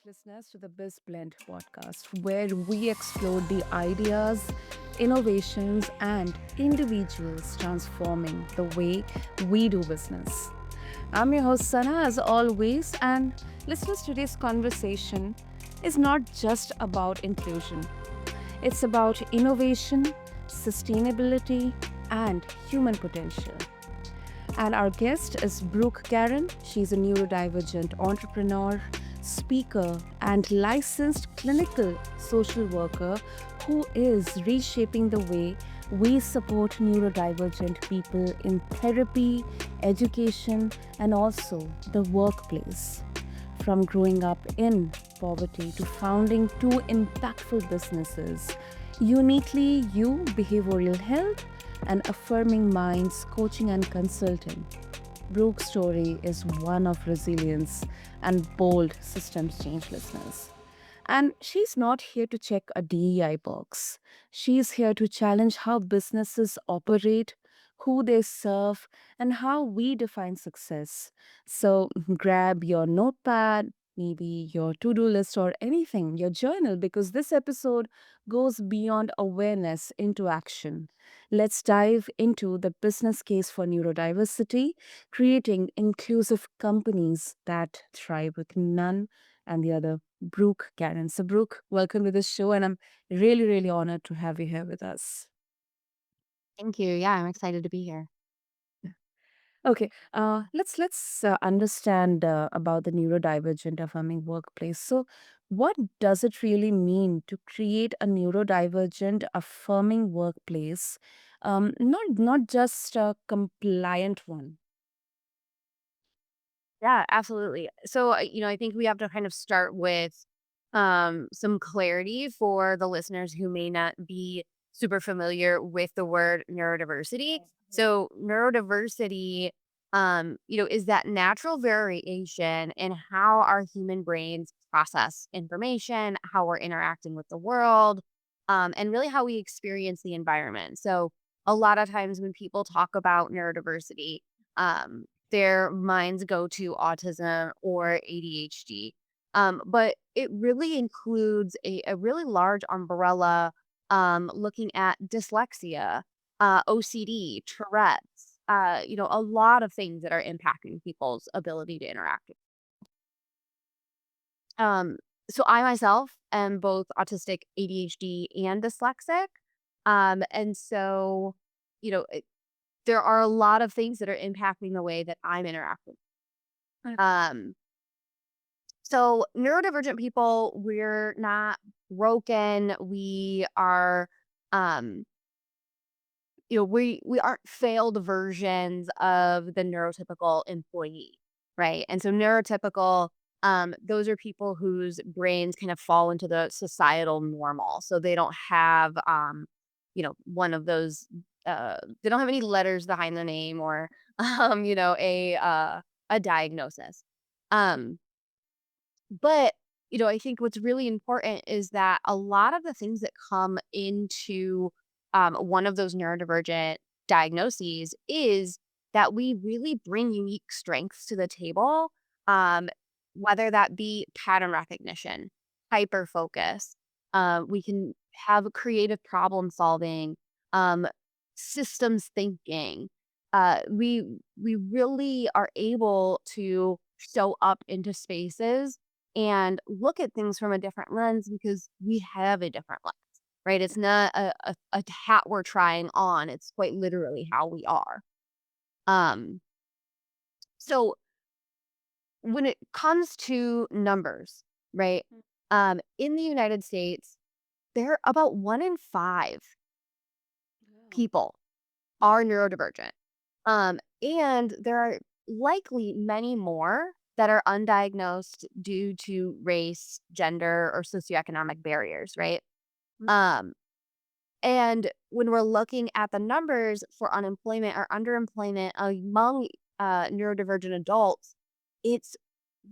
listeners, to the Biz Blend podcast, where we explore the ideas, innovations, and individuals transforming the way we do business. I'm your host, Sana, as always, and listeners, today's conversation is not just about inclusion, it's about innovation, sustainability, and human potential. And our guest is Brooke Garren. She's a neurodivergent entrepreneur, speaker, and licensed clinical social worker who is reshaping the way we support neurodivergent people in therapy, education, and also the workplace. From growing up in poverty to founding two impactful businesses, Uniquely You Behavioral Health and Affirming Minds Coaching and Consulting. Brooke's story is one of resilience and bold systems change, listeners. And she's not here to check a DEI box. She's here to challenge how businesses operate, who they serve, and how we define success. So grab your notepad, maybe your to do list or anything, your journal, because this episode goes beyond awareness into action. Let's dive into the business case for neurodiversity, creating inclusive companies that thrive with none and the other Brooke Garren. So, Brooke, welcome to the show, and I'm really, really honored to have you here with us. Thank you. Yeah, I'm excited to be here. Okay, let's understand about the neurodivergent affirming workplace. So, what does it really mean to create a neurodivergent affirming workplace? Not just a compliant one. Yeah, absolutely. So, I think we have to kind of start with some clarity for the listeners who may not be super familiar with the word neurodiversity. So, neurodiversity, is that natural variation in how our human brains process information, how we're interacting with the world, and really how we experience the environment. So, a lot of times when people talk about neurodiversity, their minds go to autism or ADHD. But it really includes a really large umbrella looking at dyslexia, OCD, Tourette's, a lot of things that are impacting people's ability to interact. Um, so I myself am both autistic, ADHD, and dyslexic. And so, you know, it, there are a lot of things that are impacting the way that I'm interacting. Uh, Um, So neurodivergent people, we're not broken. We are, um, we aren't failed versions of the neurotypical employee, right? And so neurotypical, those are people whose brains kind of fall into the societal normal. So they don't have, one of those. They don't have any letters behind the name or, a diagnosis. Um, but, I think what's really important is that a lot of the things that come into one of those neurodivergent diagnoses is that we really bring unique strengths to the table, um, whether that be pattern recognition, hyper focus. We can have creative problem solving, um, systems thinking. We really are able to show up into spaces and look at things from a different lens because we have a different lens, right? It's not a hat we're trying on. It's quite literally how we are. Um, so when it comes to numbers, right? In the United States, there are about 1 in 5 people are neurodivergent. And there are likely many more that are undiagnosed due to race, gender, or socioeconomic barriers, right? Um, and when we're looking at the numbers for unemployment or underemployment among neurodivergent adults, it's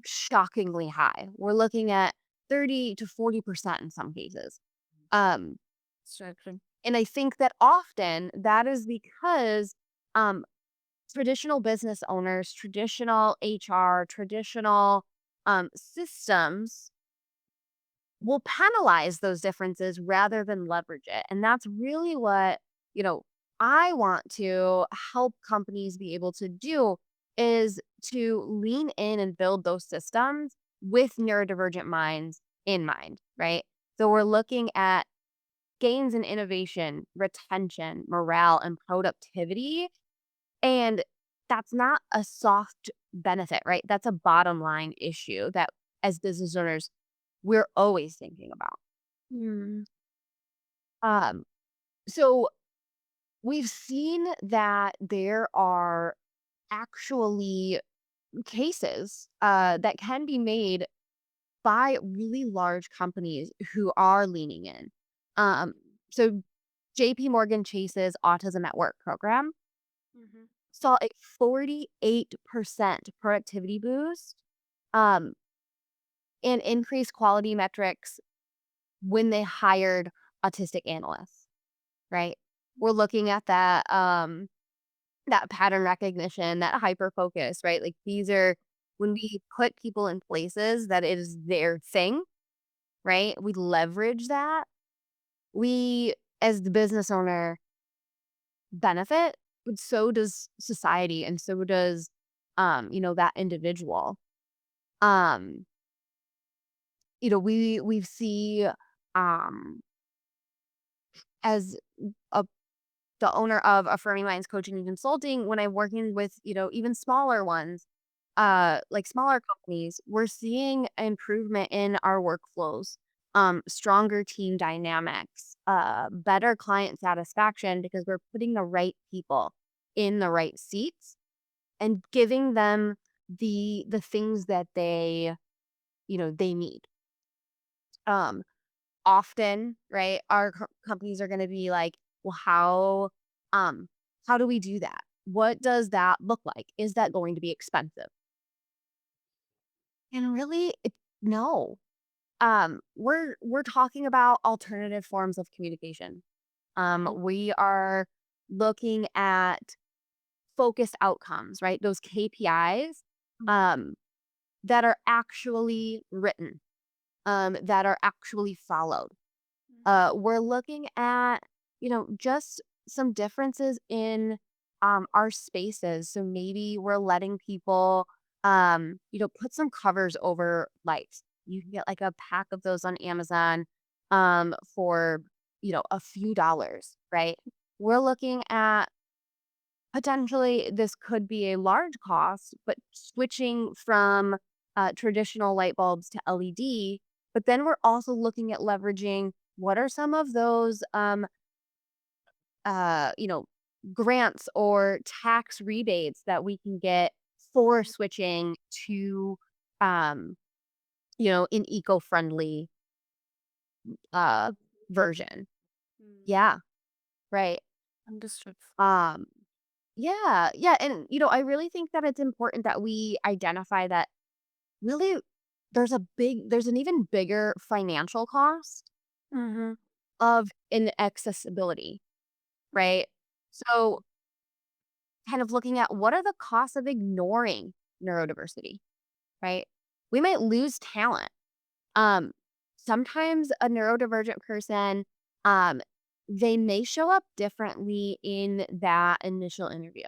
shockingly high. We're looking at 30 to 40% in some cases. Um, Distraction. and I think that often that is because um, traditional business owners, traditional HR, traditional systems will penalize those differences rather than leverage it. And that's really what, you know, I want to help companies be able to do is to lean in and build those systems with neurodivergent minds in mind, right? So we're looking at gains in innovation, retention, morale, and productivity. And that's not a soft benefit, right? That's a bottom line issue that as business owners, we're always thinking about. Mm. Um, so we've seen that there are actually cases that can be made by really large companies who are leaning in. Um, so JP Morgan Chase's Autism at Work program Mhm. saw a 48% productivity boost um, and increased quality metrics when they hired autistic analysts, right? We're looking at that pattern recognition, that hyper focus, right? Like these are when we put people in places that it is their thing, right? We leverage that. We, as the business owner, benefit, but so does society and so does that individual. Um, we see um as a the owner of Affirming Minds Coaching and Consulting, when I'm working with, even smaller ones, like smaller companies, we're seeing improvement in our workflows, stronger team dynamics, better client satisfaction because we're putting the right people in the right seats and giving them the things that they need. Um, Often, right, our companies are gonna be like, "Well, um, how do we do that? What does that look like? Is that going to be expensive?" And really, no. We're talking about alternative forms of communication. Mhm. We are looking at focused outcomes, right? Those KPIs, um, that are actually written, that are actually followed. We're looking at, just some differences in our spaces. So maybe we're letting people, put some covers over lights. You can get like a pack of those on Amazon for, a few dollars, right? We're looking at potentially this could be a large cost, but switching from traditional light bulbs to LED. But then we're also looking at leveraging what are some of those, uh, you know, grants or tax rebates that we can get for switching to, um, an eco-friendly uh, version. Mm. Yeah, right. Understood. Um, yeah, yeah, and I really think that it's important that we identify that really there's an even bigger financial cost Mhm. of inaccessibility, right? So, kind of looking at what are the costs of ignoring neurodiversity, right? We might lose talent. Um, Sometimes a neurodivergent person, um, they may show up differently in that initial interview.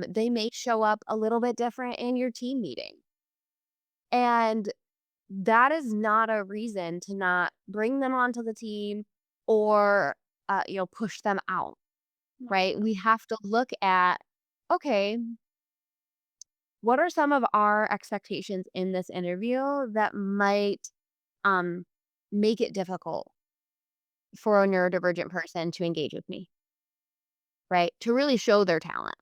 They may show up a little bit different in your team meeting. And that is not a reason to not bring them onto the team or, push them out, Not right? at We have to look at, okay, what are some of our expectations in this interview that might um, make it difficult for a neurodivergent person to engage with me, right? To really show their talent.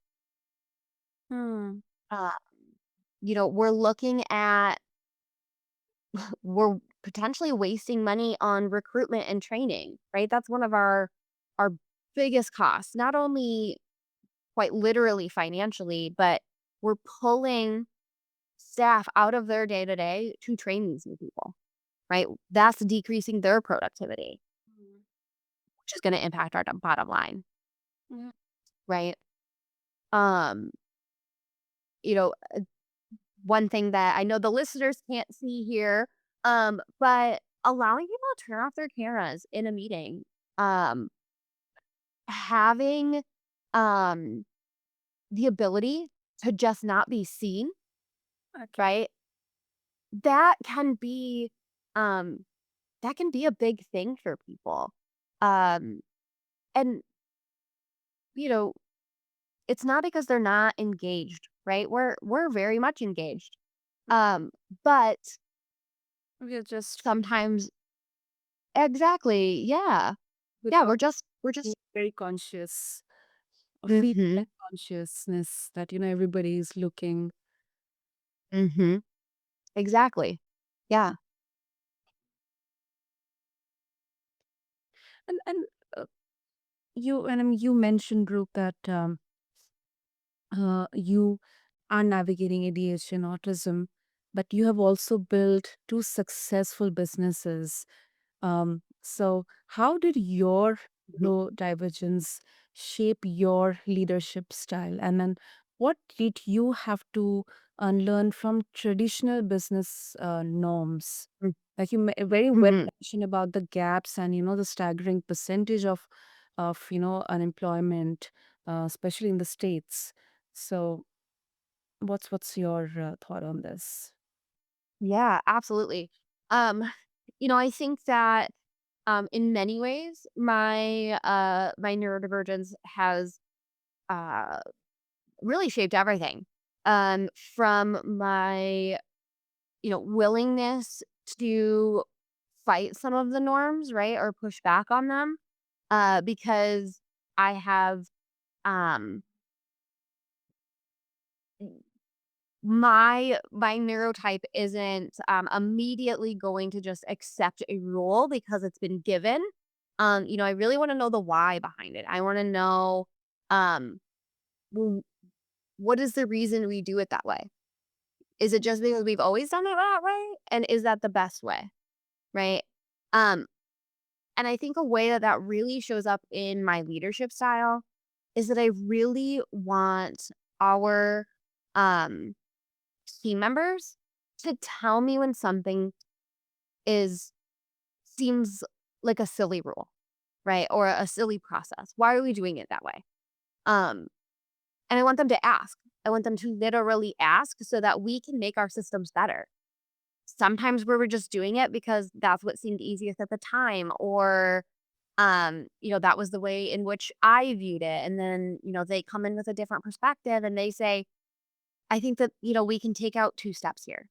all. Uh, we're looking at we're potentially wasting money on recruitment and training, right? That's one of our biggest costs, not only quite literally financially, but we're pulling staff out of their day to day to train these new people, right? That's decreasing their productivity, Mm. which is going to impact our bottom line, Mhm. right? Um, you know, one thing that I know the listeners can't see here, But allowing people to turn off their cameras in a meeting, um, having, um, the ability to just not be seen, Okay. right? That can be, um, that can be a big thing for people. Um, and, you know, it's not because they're not engaged, right? We're very much engaged. Um, but We're just sometimes exactly, yeah. Yeah, without we're being just very conscious or feel mhm, that consciousness that, everybody is looking. mhm, exactly. Yeah. And uh, you mentioned, Brooke, that you are navigating ADHD and autism, but you have also built two successful businesses. So how did your Mhm, neurodivergence shape your leadership style? And then what did you have to unlearn from traditional business norms? mm, Like very well mhm. mentioned about the gaps and the staggering percentage of unemployment, especially in the states. So what's your thought on this? Yeah, absolutely. Um, I think that, in many ways, my neurodivergence has, uh, really shaped everything. From my, willingness to fight some of the norms, right, or push back on them, because I have, um my neurotype isn't, immediately going to just accept a rule because it's been given. I really wanna know the why behind it. I wanna know, um, w what is the reason we do it that way? Is it just because we've always done it that way? And is that the best way, right? Um, and I think a way that that really shows up in my leadership style is that I really want our, um team members to tell me when something is seems like a silly rule, right? Or a silly process. Why are we doing it that way? Um, and I want them to ask. I want them to literally ask so that we can make our systems better. Sometimes we're just doing it because that's what seemed easiest at the time, or that was the way in which I viewed it. And then, they come in with a different perspective and they say, I think that, we can take out 2 steps here,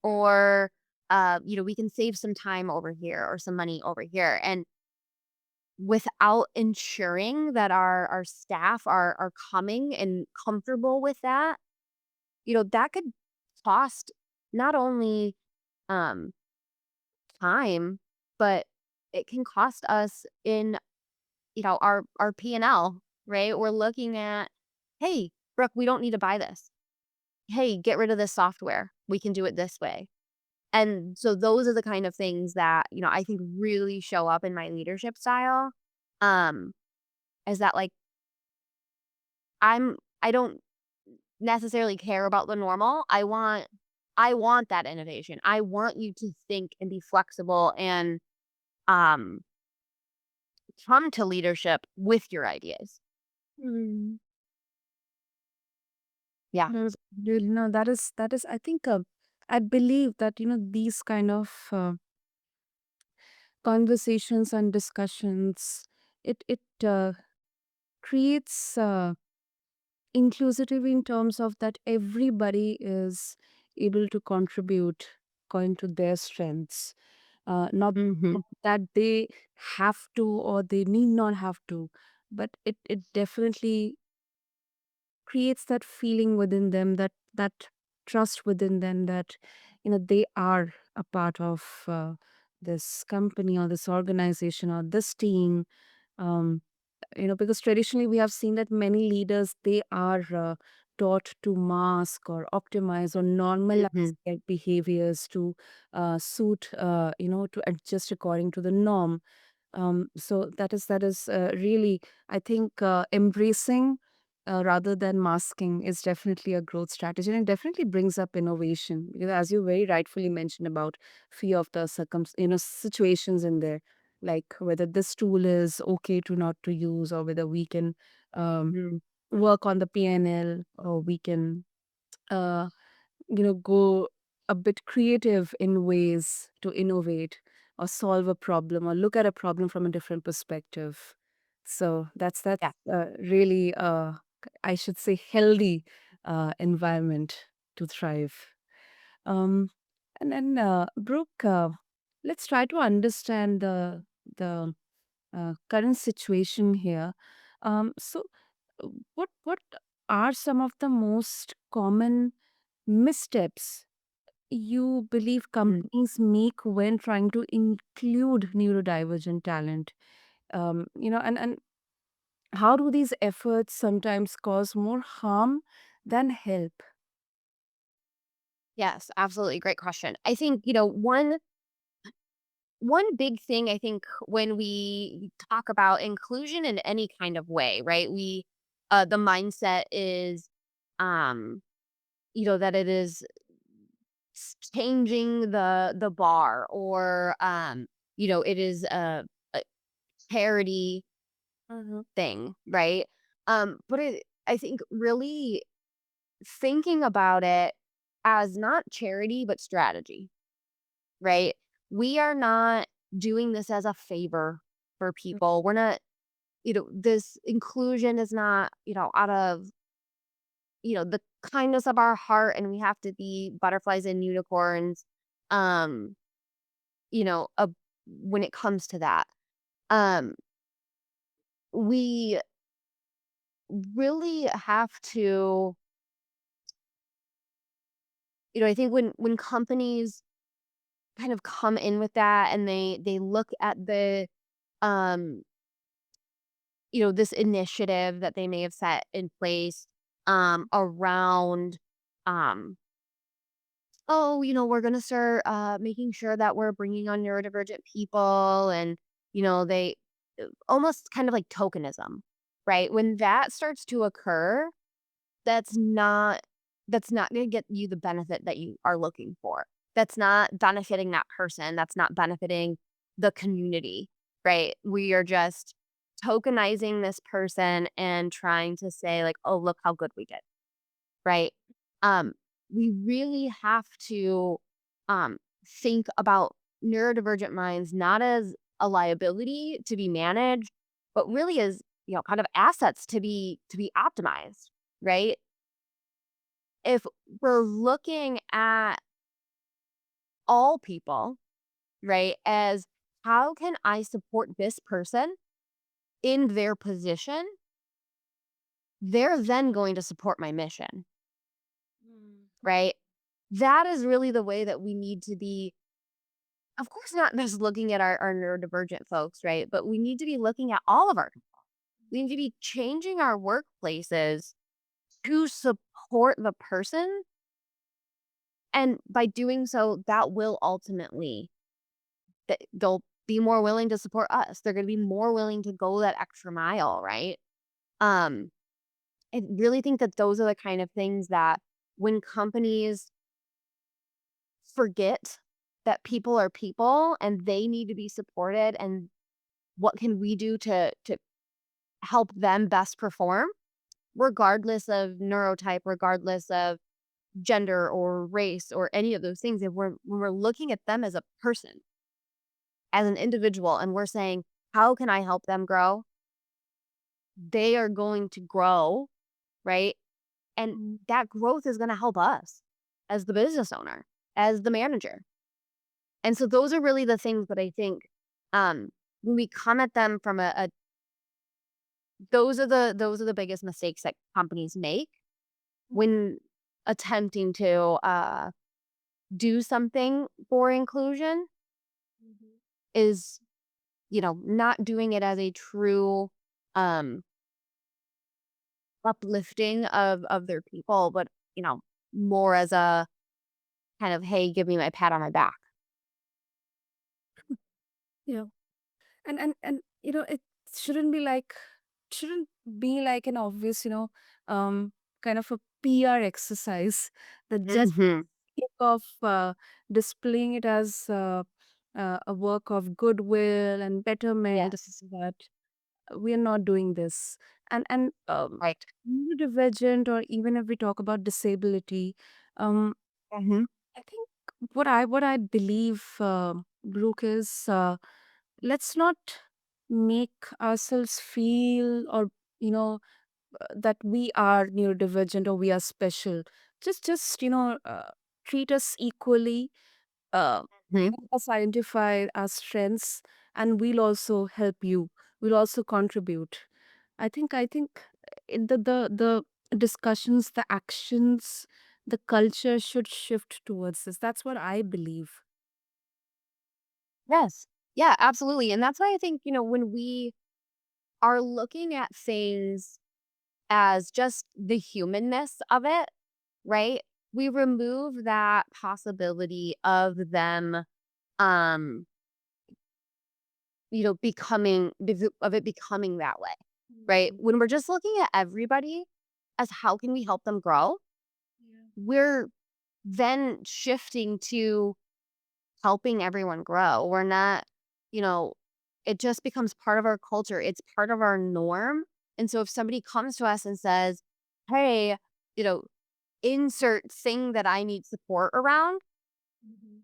or, we can save some time over here or some money over here. And without ensuring that our staff are coming and comfortable with that, that could cost not only, um, time, but it can cost us in, our P&L, right? We're looking at, "Hey, Brooke, we don't need to buy this. Hey, get rid of this software. We can do it this way." And so those are the kind of things that, I think really show up in my leadership style. Um, is that like I don't necessarily care about the normal. I want that innovation. I want you to think and be flexible and um come to leadership with your ideas. Mm. Yeah. That is I think I believe that these kind of conversations and discussions, it creates inclusivity in terms of that everybody is able to contribute according to their strengths, not Mhm. that they have to or they need not have to, but it definitely creates that feeling within them, that trust within them, that they are a part of this company or this organization or this team. um, because traditionally we have seen that many leaders, they are taught to mask or optimize or normalize Mhm. their behaviors to suit, to adjust according to the norm. So that is really, I think, embracing. rather than masking is definitely a growth strategy, and it definitely brings up innovation because, as you very rightfully mentioned about fear of the situations in there, like whether this tool is okay to not to use, or whether we can um, work on the PNL, or we can uh, go a bit creative in ways to innovate or solve a problem or look at a problem from a different perspective. So that's Yeah. really I should say healthy environment to thrive. um and then Brooke, let's try to understand the current situation here. So what are some of the most common missteps you believe Mhm. companies make when trying to include neurodivergent talent? And how do these efforts sometimes cause more harm than help? Yes, absolutely. Great question. I think, one big thing I think when we talk about inclusion in any kind of way, right? The mindset is um, that it is changing the bar, or it is a charity Mhm. thing, right? But I think really thinking about it as not charity but strategy, right? We are not doing this as a favor for people. We're not, this inclusion is not, out of, the kindness of our heart, and we have to be butterflies and unicorns. Um, you know, uh, when it comes to that, um, we really have to, I think when companies kind of come in with that, and they look at um this initiative that they may have set in place around um oh, we're going to start making sure that we're bringing on neurodivergent people, and they almost kind of like tokenism, right? When that starts to occur, that's not that's not going to get you the benefit that you are looking for. That's not benefiting that person. That's not benefiting the community, right? We are just tokenizing this person and trying to say like, "Oh, look how good we did." Right? Um, we really have to think about neurodivergent minds not as a liability to be managed, but really as, kind of assets to be optimized, right? If we're looking at all people, right, as how can I support this person in their position, they're then going to support my mission, Mm. right? That is really the way that we need to be. Of course, not just looking at our neurodivergent folks, right? But we need to be looking at all of our people. We need to be changing our workplaces to support the person. And by doing so, that will ultimately, they'll be more willing to support us. They're going to be more willing to go that extra mile, right? Um, I really think that those are the kind of things that when companies forget that people are people and they need to be supported, and what can we do to help them best perform, regardless of neurotype, regardless of gender or race or any of those things. If when we're looking at them as a person, as an individual, and we're saying, how can I help them grow? They are going to grow, right? And that growth is going to help us as the business owner, as the manager. And so those are really the things that I think um, when we come at them from a those are the biggest mistakes that companies make when attempting to do something for inclusion, is not doing it as a true um uplifting of their people, but more as a kind of, hey, give me my pat on my back. Yeah. And it shouldn't be like shouldn't be like an obvious, kind of a PR exercise that just Mhm. think of displaying it as a work of goodwill and betterment, Yes. but we are not doing this. And Right. neurodivergent, or even if we talk about disability, um, Mhm. I think what I believe, Brooke, is let's not make ourselves feel, or you know that we are neurodivergent or we are special. Just treat us equally. Mhm. Help us identify our strengths, and we'll also help you. We'll also contribute. I think the discussions, the actions, the culture should shift towards this. That's what I believe. Yes. Yeah, absolutely, and that's why I think, when we are looking at things as just the humanness of it, right? We remove that possibility of them, um, of it becoming that way, right? Mhm. When we're just looking at everybody as how can we help them grow, Yeah. we're then shifting to helping everyone grow. We're not, you know, it just becomes part of our culture. It's part of our norm. And so if somebody comes to us and says, "Hey, you know, insert thing that I need support around," Mhm.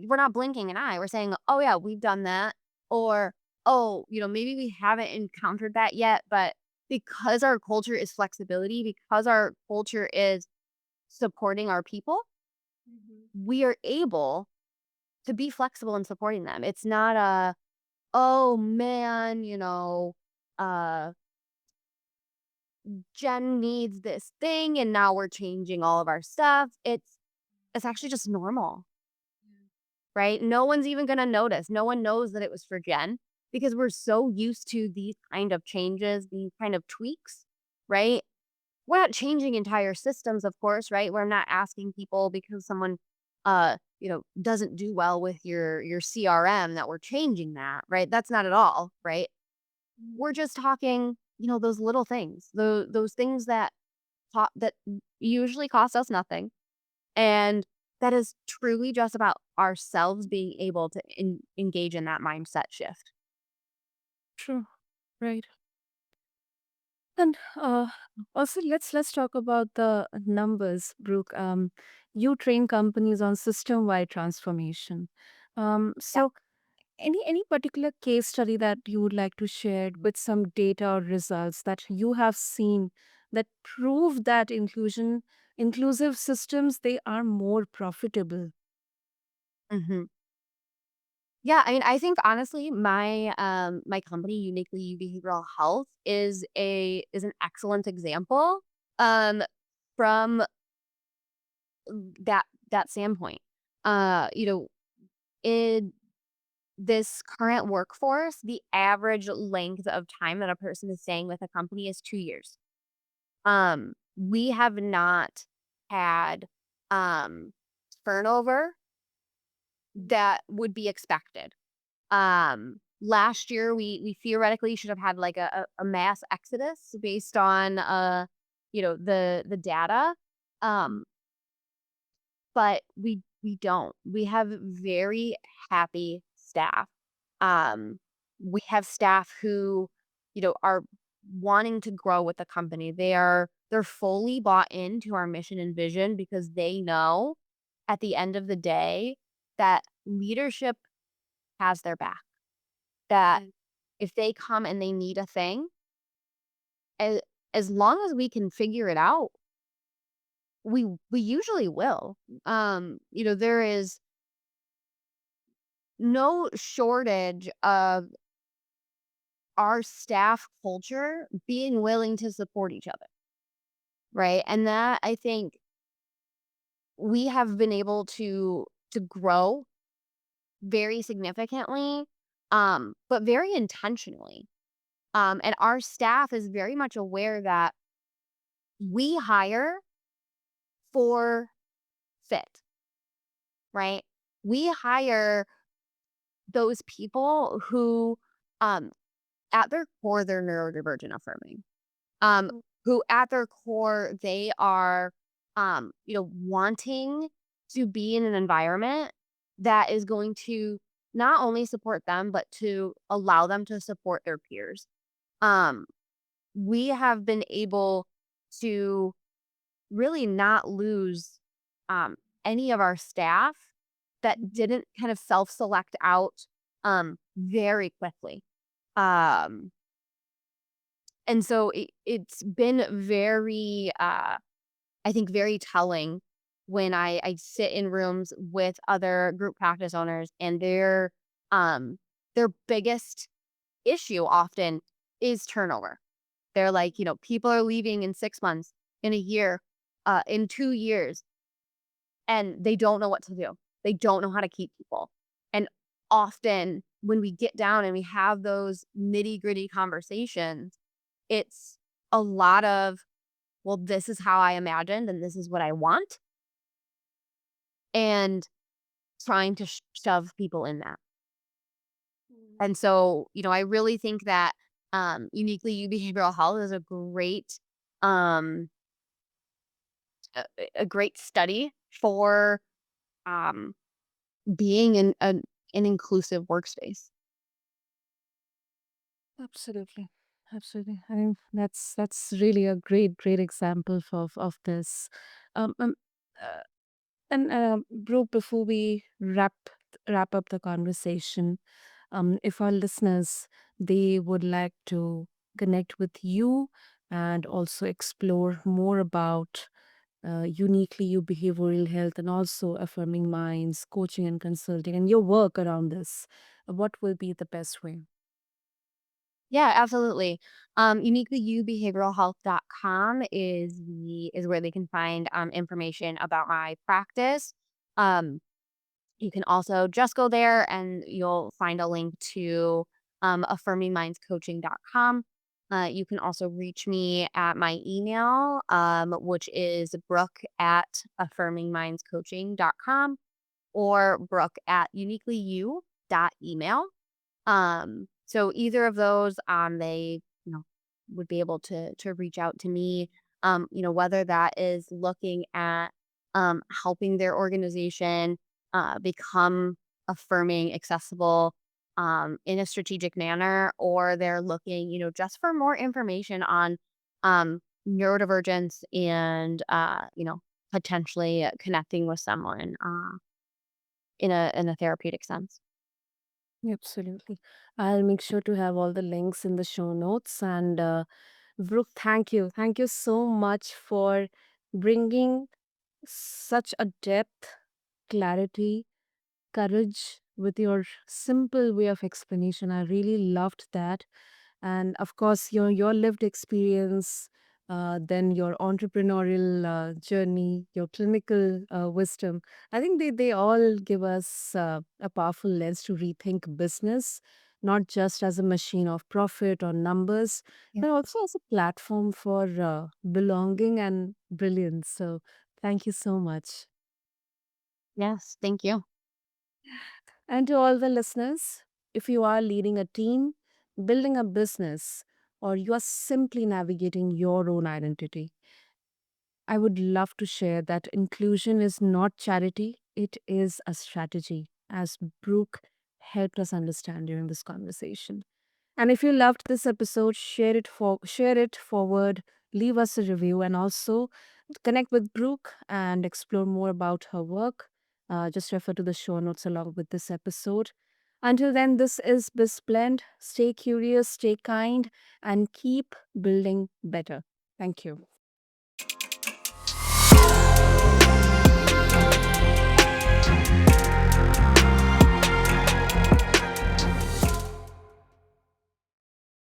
we're not blinking an eye. We're saying, "Oh yeah, we've done that." Or, "Oh, maybe we haven't encountered that yet, but because our culture is flexibility, because our culture is supporting our people, Mhm. we are able to be flexible in supporting them." It's not a, "Oh man, uh, Jen needs this thing and now we're changing all of our stuff." It's actually just normal, right? No one's even gonna notice. No one knows that it was for Jen because we're so used to these kind of changes, these kind of tweaks, right? We're not changing entire systems, of course, right? We're not asking people because someone doesn't do well with your CRM that we're changing that, right? That's not at all, right? We're Mhm. just talking, those little things, those things that usually cost us nothing, and that is truly just about ourselves being able to engage in that mindset shift. True. Right. And also, let's talk about the numbers, Brooke. You train companies on system-wide transformation. Yeah. So any particular case study that you would like to share with some data or results that you have seen that prove that inclusive systems, they are more profitable? hmm Yeah, I mean, I think honestly, my company, Uniquely Behavioral Health, is an excellent example um from that standpoint. In this current workforce, the average length of time that a person is staying with a company is 2 years. We have not had um turnover that would be expected. Last year we theoretically should have had like a mass exodus based on the data. Um, but we don't. We have very happy staff. We have staff who, are wanting to grow with the company. They're fully bought into our mission and vision because they know at the end of the day that leadership has their back. That Mm. if they come and they need a thing, as, as long as we can figure it out, we usually will. There is no shortage of our staff culture being willing to support each other, right? And that I think we have been able to grow very significantly, but very intentionally. And our staff is very much aware that we hire for fit, right? We hire those people who, um, at their core, they're neurodivergent affirming. um, who at their core, they are, wanting to be in an environment that is going to not only support them, but to allow them to support their peers. Um, we have been able to really not lose um, any of our staff that didn't kind of self-select out very quickly. Um, and so it's been very, I think, very telling when I sit in rooms with other group practice owners and their biggest issue often is turnover. They're like, people are leaving in 6 months, in a year, in 2 years, and they don't know what to do. They don't know how to keep people. And often when we get down and we have those nitty gritty conversations, it's a lot of, well, this is how I imagined and this is what I want, and trying to shove people in that. And so, I really think that uniquely you behavioral health is um, a great study for um, being in an inclusive workspace. Absolutely. Absolutely. I think that's really a great example of this. Um, um, uh, and Brooke, before we wrap up the conversation, if our listeners they would like to connect with you and also explore more about uniquely you behavioral health and also affirming minds, coaching and consulting, and your work around this, what will be the best way? Yeah, absolutely. Uniquelyoubehavioralhealth.com is where they can find information about my practice. Um, You can also just go there and you'll find a link to affirmingmindscoaching.com. You can also reach me at my email, which is brooke at affirmingmindscoaching.com or brooke at uniquelyu.email. So either of those, they, would be able to reach out to me, whether that is looking at helping their organization become affirming, accessible in a strategic manner, or they're looking, just for more information on neurodivergence and potentially connecting with someone in a therapeutic sense. Absolutely. I'll make sure to have all the links in the show notes. And Brooke, thank you. Thank you so much for bringing such a depth, clarity, courage with your simple way of explanation. I really loved that. And of course, your lived experience, then your entrepreneurial journey, your clinical wisdom. I think they all give us a powerful lens to rethink business, not just as a machine of profit or numbers, Yeah. but also as a platform for belonging and brilliance. So, thank you so much. Yes, thank you. And to all the listeners, if you are leading a team, building a business, or you are simply navigating your own identity, I would love to share that inclusion is not charity, it is a strategy, as Brooke helped us understand during this conversation. And if you loved this episode, share it forward, leave us a review, and also connect with Brooke and explore more about her work. Just refer to the show notes along with this episode. Until then, this is Blend. Stay curious, stay kind, and keep building better. Thank you.